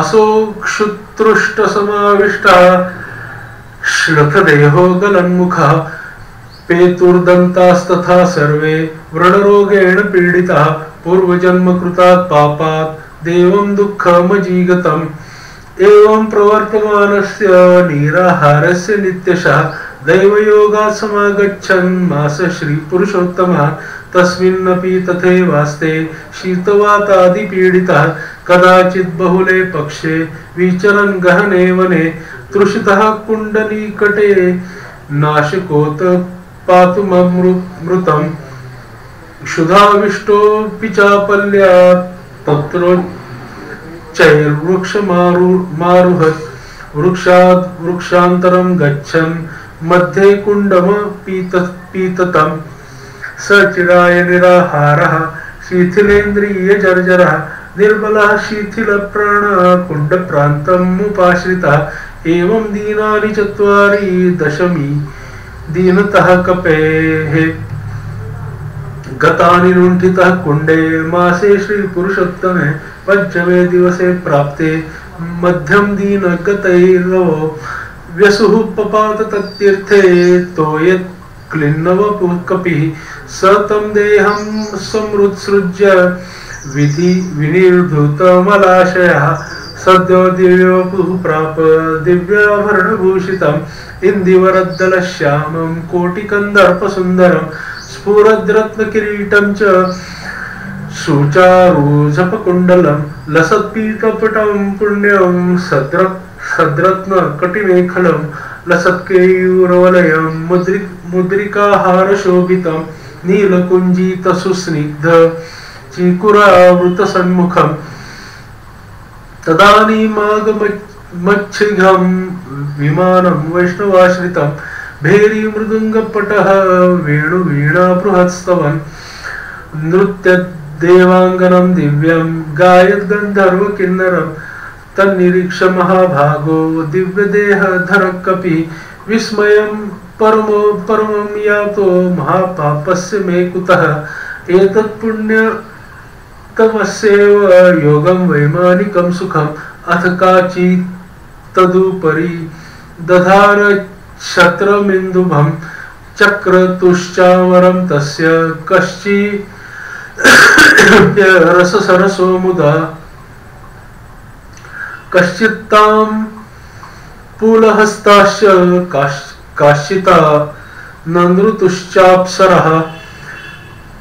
असो क्षुतृष्टसमाविष्टः श्लथदेहो गलन्मुखः पेतुर्दन्तास्तथा सर्वे व्रणरोगेण पीडिताः पूर्वजन्म कृतात् पापात् देवं दुःखमजीगतम् एवं प्रवर्तमानस्य निराहारस्य नित्यशः दैवयोगात् समागच्छन् मास श्री पुरुषोत्तमः तस्मिन्नपि तथैवास्ते शीतवातादि पीडितः कदाचित् बहुले पक्षे विचरन् गहने वने तृषितः कुण्डलीकटे नाशकोत पातुममृतम् क्षुधाविष्टोऽपि चापल्यात् तत्रो चैर्वृक्षमारुहत् वृक्षात् वृक्षान्तरं गच्छन् मध्ये कुण्डमपीततम् स चिराय निराहारः शिथिलेन्द्रियजर्जरः निर्बलः शिथिलप्राणः कुण्डप्रान्तम् उपाश्रितः एवं दीनानि चत्वारि दशमी दीनतः कपेः गतानि लुण्ठितः कुण्डे मासे श्री पुरुषोत्तमे पंचमे दिवसे प्राप्ते मध्यम दीन गतैर्नवो व्यसुः पपात तत्तीर्थे तोयत् क्लिन्नवपुः कपिः स तं देहं समृत्सृज्य विनिर्धूतमलाशयः सद्यो दिव्यवपुः प्राप दिव्याभरणभूषितम् इन्दिवरद्दलश्यामं कोटिकन्दर्पसुन्दरं स्फुरद्रत्नकिरीटं च सुचारुजपकुण्डलं लसत्पीतपटं पुण्यं सद्रत्नकटिमेखलं लसत्केयूरवलयं मुद्रिकाहारशोभितं नीलकुंजित सुस्निग्ध चीकुरावृत सन्मुखम तदानीमागमच्छिघं विमानं वैष्णवाश्रितं भेरी मृदुङ्गपटः वेणुवीणा बृहत्स्तवन् नृत्य देवांगनं दिव्यं गायत् गंधर्व किन्नरं तन्निरीक्ष महाभागो दिव्यदेहधर कपि विस्मयं परमं यातो महापापस्य मे कुतः एतत् पुण्यतमस्यैव योगं वैमानिकं सुखम् अथ काचित् तदुपरि दधार छत्रमिन्दुभं चक्रतुश्चावरं तस्य रससरसो मुदा कश्चित्तां पूलहस्ताश्च काश्चिता नन्दृतुश्चाप्सरः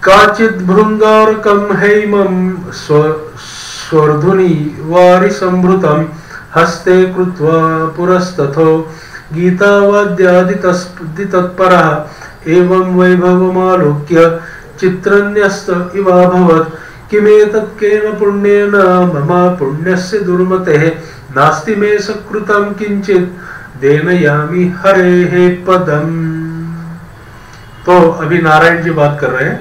काचित् भृङ्गारकं हैमं स्वर्धुनी वारिसंभृतं हस्ते कृत्वा पुरस्तथो गीतावाद्यादितत्परः एवं वैभवमालोक्य चित्रन्यस्त इवाभवत् किमेतत् केन पुण्येन मम पुण्यस्य दुर्मतेः नास्ति मे सकृतं किंचित देनयामि हरेः पदम। तो अभी नारायण जी बात कर रहे हैं।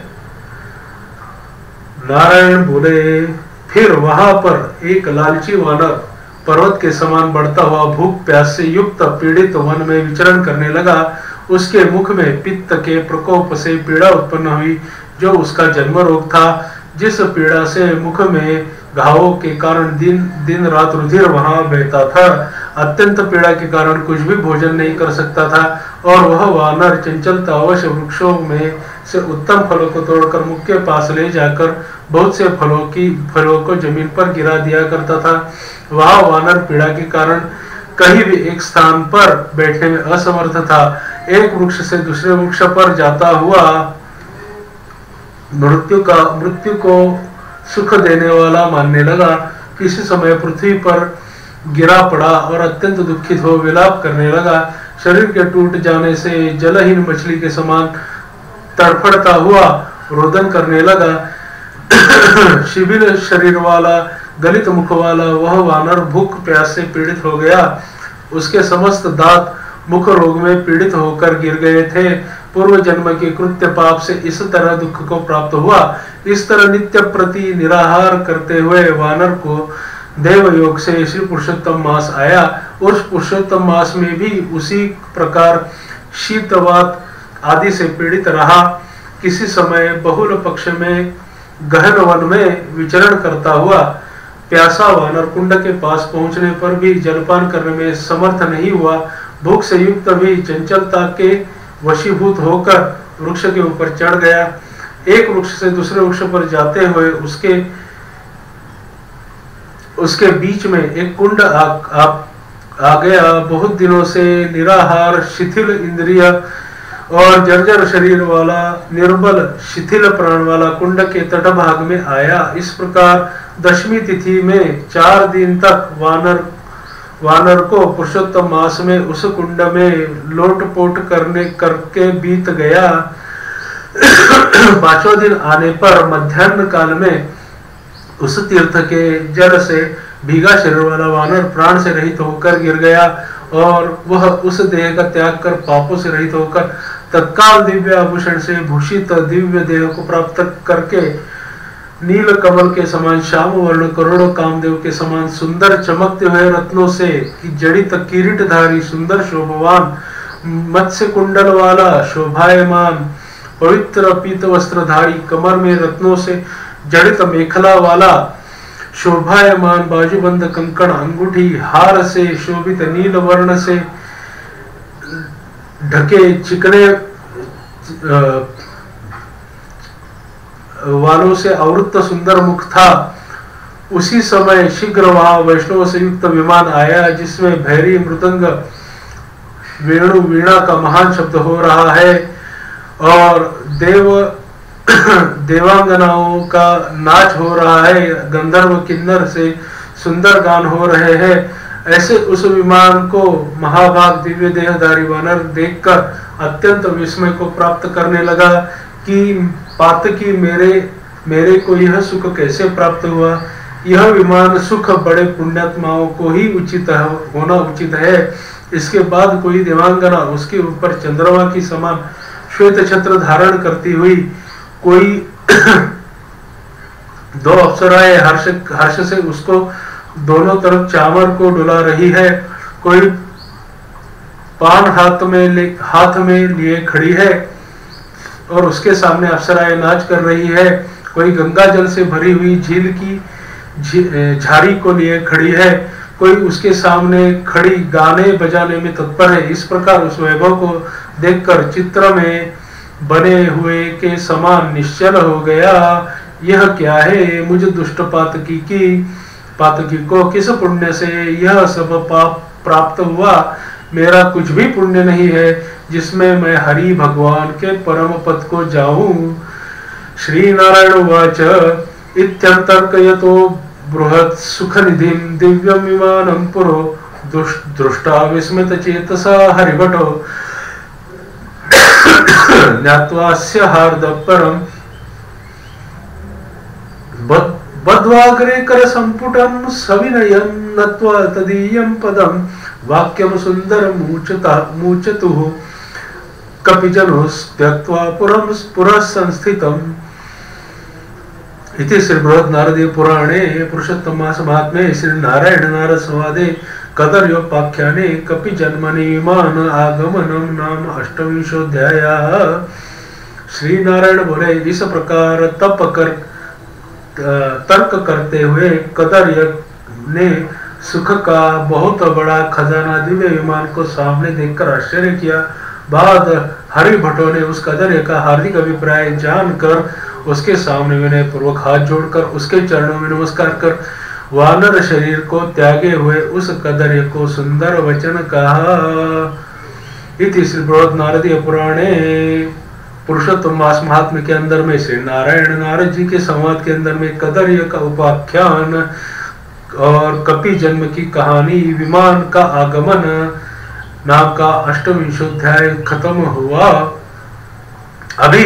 नारायण बोले, फिर वहां पर एक लालची वानर पर्वत के समान बढ़ता हुआ भूख प्यास से युक्त पीड़ित वन में विचरण करने लगा। उसके मुख में पित्त के प्रकोप से पीड़ा उत्पन्न हुई, जो उसका जन्म रोग था। जिस पीड़ा से मुख में घावों के कारण दिन रात रुधिर वहां बहता था, अत्यंत पीड़ा के कारण कुछ भी भोजन नहीं कर सकता था। और वह वानर चंचलता अवश्य वृक्षों में से उत्तम फलों को तोड़कर मुख के पास ले जाकर बहुत से फलों को जमीन पर गिरा दिया करता था। वह वानर पीड़ा के कारण कहीं भी एक स्थान पर बैठने में असमर्थ था। एक वृक्ष से दूसरे वृक्ष पर जाता हुआ मृत्यु को सुख देने वाला मानने लगा। किसी समय पृथ्वी पर गिरा पड़ा और अत्यंत दुखित हो विलाप करने लगा। शरीर के टूट जाने से जलहीन मछली के समान तड़फड़ता हुआ रोदन करने लगा। शिथिल शरीर वाला गलित मुख वाला वह वानर भूख प्यास से पीड़ित हो गया। उसके समस्त दांत मुख रोग में पीड़ित होकर गिर गए थे। पूर्व जन्म के कृत्य पाप से इस तरह दुख को प्राप्त हुआ। इस तरह नित्य प्रति निराहार करते हुए वानर को देव योग से श्री पुरुषोत्तम मास आया। उस पुरुषोत्तम मास में भी उसी प्रकार शीतवात आदि से पीड़ित रहा। किसी समय बहुल पक्ष में गहन वन में विचरण करता हुआ प्यासा वानर कुंड के पास पहुंचने पर भी जलपान करने में समर्थ नहीं हुआ। भूख से युक्त भी चंचलता के वशीभूत होकर वृक्ष के ऊपर चढ़ गया। एक वृक्ष से दूसरे वृक्ष पर जाते हुए उसके बीच में एक कुंड आ गया। बहुत दिनों से निराहार शिथिल इंद्रिय और जर्जर शरीर वाला निर्बल शिथिल प्राण वाला कुंड के तटभाग में आया। इस प्रकार दशमी तिथि में 4 दिन तक वानर को पुरुषोत्तम मास में उस कुंड में लोटपोट करके बीत गया। 5वें दिन आने पर मध्याह्न काल में उस तीर्थ के जल से भीगा शरीर वाला वानर प्राण से रहित होकर गिर गया और वह उस देह का त्याग कर पापों से रहित होकर तत्काल दिव्य आभूषण से भूषित दिव्य देह को प्राप्त करके नील कमल के समान श्याम वर्ण करोड़ों कामदेव के समान सुंदर चमकते हुए रत्नों से जड़ित किरीटधारी सुंदर शोभवान मत्स्य कुंडल वाला शोभायमान पवित्र पीत वस्त्रधारी कमर में रत्नों से जड़ित मेखला वाला शोभायमान बाजूबंद कंकण अंगूठी हार से शोभित नील वर्ण से ढके चिकने वालों से आवृत सुंदर मुख था। उसी समय शीघ्र वहां वैष्णव से युक्त विमान आया जिसमें भैरी मृदंग वेणु वीणा का महान शब्द हो रहा है और देवांगनाओं का नाच हो रहा है। गंधर्व किन्नर से सुंदर गान हो रहे हैं। ऐसे उस विमान को महाभाग दिव्य देहधारी वानर देखकर अत्यंत विस्मय को प्राप्त करने लगा। कि पातकी मेरे को यह सुख कैसे प्राप्त हुआ। यह विमान सुख बड़े पुण्यात्माओं को ही होना उचित है। इसके बाद कोई देवांगना उसके ऊपर चंद्रमा की समान श्वेत छत्र धारण करती हुई, कोई दो अप्सराएं हर्ष से उसको दोनों तरफ चामर को डुला रही है, कोई पान हाथ में लिए खड़ी है और उसके सामने अप्सराएं नाच कर रही है, कोई गंगा जल से भरी हुई झील की झाड़ी को लिए खड़ी है, कोई उसके सामने खड़ी गाने बजाने में तत्पर है। इस प्रकार उस वैभव को देखकर चित्र में बने हुए के समान निश्चल हो गया। यह क्या है, मुझ दुष्ट पातकी को किस पुण्य से यह सब पाप प्राप्त हुआ। मेरा कुछ भी पुण्य नहीं है जिसमें मैं हरि भगवान के परम पद को जाऊं। श्री नारायण उवाच इत्यंतर्कयतो बृहत् सुख निधिं दिव्यं विमानं पुरो दृष्टा विस्मित चेतसा हरिभटो ज्ञात्वास्य हार्दपरम् बद्वाग्रे कर संपुटं सविनयं नत्वा तदीयं पदं वाक्यं सुंदरं मूचतुः कपिजनोस्त्यक्त्वा पुरः संस्थितम्। इति श्री बृहत् नारदीय पुराणे पुरुषोत्तमास महात्म्ये श्री नारायण नारद संवादे कदर्योपाख्याने कपि जन्मनि विमान आगमनम नाम अष्टविंशोऽध्यायः। श्री नारायण बोले, इस प्रकार तर्क करते हुए कदर्य ने सुख का बहुत बड़ा खजाना दिव्य विमान को सामने देखकर आश्चर्य किया। बाद हरि भट्टों ने उस कदर्य का हार्दिक अभिप्राय जानकर उसके सामने विनय पूर्वक हाथ जोड़कर उसके चरणों में नमस्कार कर वानर शरीर को त्यागे हुए उस कदर्य को सुंदर वचन कहा। इति श्री बृहत् नारदीय पुराणे पुरुषोत्तम मास महात्म्य के अंदर में श्री नारायण नारद जी के संवाद के अंदर में कदर्य का उपाख्यान और कपि जन्म की कहानी विमान का आगमन नाम का अष्टविंशोध्याय खत्म हुआ। अभी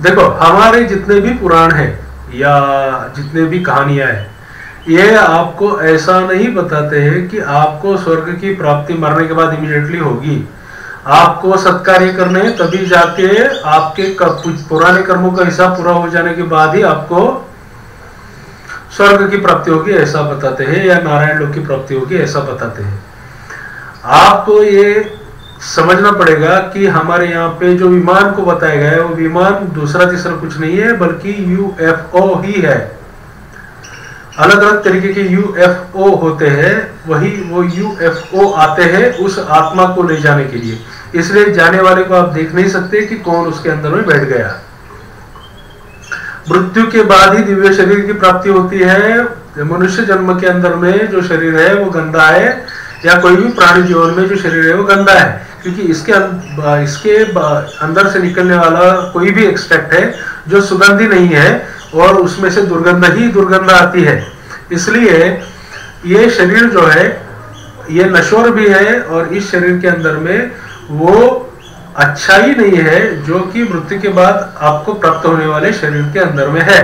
देखो, हमारे जितने भी पुराण हैं या जितने भी कहानियां हैं, ये आपको ऐसा नहीं बताते हैं कि आपको स्वर्ग की प्राप्ति मरने के बाद इमीडिएटली होगी। आपको सत्कार्य करने तभी जाके आपके पुराने कर्मों का हिसाब पूरा हो जाने के बाद ही आपको स्वर्ग की प्राप्ति होगी, ऐसा बताते हैं, या नारायण लोक की प्राप्ति होगी, ऐसा बताते हैं। आपको ये समझना पड़ेगा कि हमारे यहाँ पे जो विमान को बताया गया है वो विमान दूसरा तीसरा कुछ नहीं है, बल्कि यूएफओ ही है। अलग अलग तरीके के यूएफओ होते हैं, वही वो यूएफओ आते हैं उस आत्मा को ले जाने के लिए। इसलिए जाने वाले को आप देख नहीं सकते कि कौन उसके अंदर में बैठ गया। मृत्यु के बाद ही दिव्य शरीर की प्राप्ति होती है। मनुष्य जन्म के अंदर में जो शरीर है वो गंदा है, या कोई भी प्राणी जीवन में जो शरीर है वो गंदा है, क्योंकि इसके अंदर से निकलने वाला कोई भी एक्सट्रैक्ट है जो सुगंधी नहीं है और उसमें से दुर्गंध आती है। इसलिए ये शरीर जो है ये नश्वर भी है और इस शरीर के अंदर में वो अच्छा ही नहीं है जो कि मृत्यु के बाद आपको प्राप्त होने वाले शरीर के अंदर में है।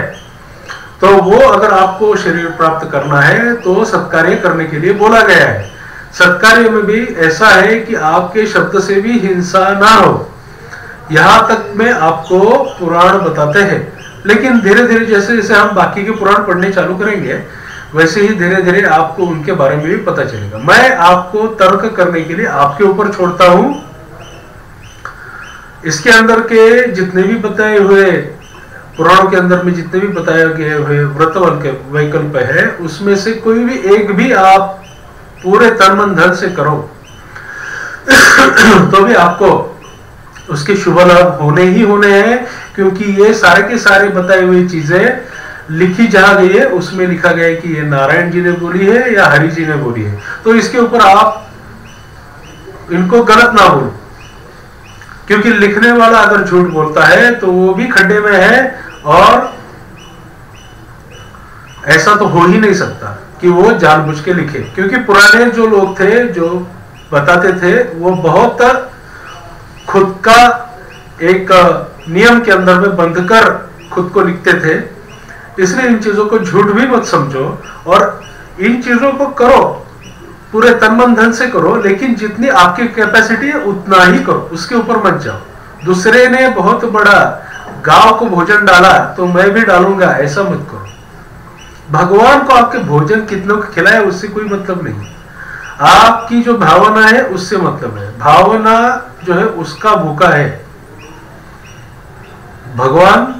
तो वो अगर आपको शरीर प्राप्त करना है तो सत्कार्य करने के लिए बोला गया है। सत्कार्य में भी ऐसा है कि आपके शब्द से भी हिंसा ना हो, यहाँ तक में आपको पुराण बताते हैं। लेकिन धीरे धीरे जैसे जैसे हम बाकी के पुराण पढ़ने चालू करेंगे वैसे ही धीरे धीरे आपको उनके बारे में भी पता चलेगा। मैं आपको तर्क करने के लिए आपके ऊपर छोड़ता हूं। इसके अंदर के जितने भी बताए हुए पुराणों के अंदर में जितने भी बताए गए हुए व्रत वैकल्प है, उसमें से कोई भी एक भी आप पूरे तन मन धन से करो तो भी आपको उसके शुभ लाभ होने ही होने हैं, क्योंकि ये सारे के सारे बताई हुई चीजें लिखी जहां गई है उसमें लिखा गया है कि ये नारायण जी ने बोली है या हरि जी ने बोली है। तो इसके ऊपर आप इनको गलत ना बोलो, क्योंकि लिखने वाला अगर झूठ बोलता है तो वो भी खड्डे में है, और ऐसा तो हो ही नहीं सकता कि वो जानबूझ के लिखे। क्योंकि पुराने जो लोग थे जो बताते थे वो बहुत खुद का एक नियम के अंदर में बंध कर खुद को लिखते थे। इसलिए इन चीजों को झूठ भी मत समझो और इन चीजों को करो, पूरे तन मन धन से करो, लेकिन जितनी आपकी कैपेसिटी है उतना ही करो, उसके ऊपर मत जाओ। दूसरे ने बहुत बड़ा गांव को भोजन डाला तो मैं भी डालूंगा, ऐसा मत करो। भगवान को आपके भोजन कितनों को खिलाए उससे कोई मतलब नहीं, आपकी जो भावना है उससे मतलब है। भावना जो है उसका भूखा है, भगवान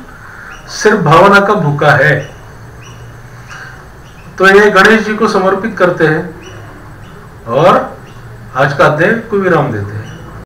सिर्फ भावना का भूखा है। तो ये गणेश जी को समर्पित करते हैं और आज का अध्याय को विराम देते हैं।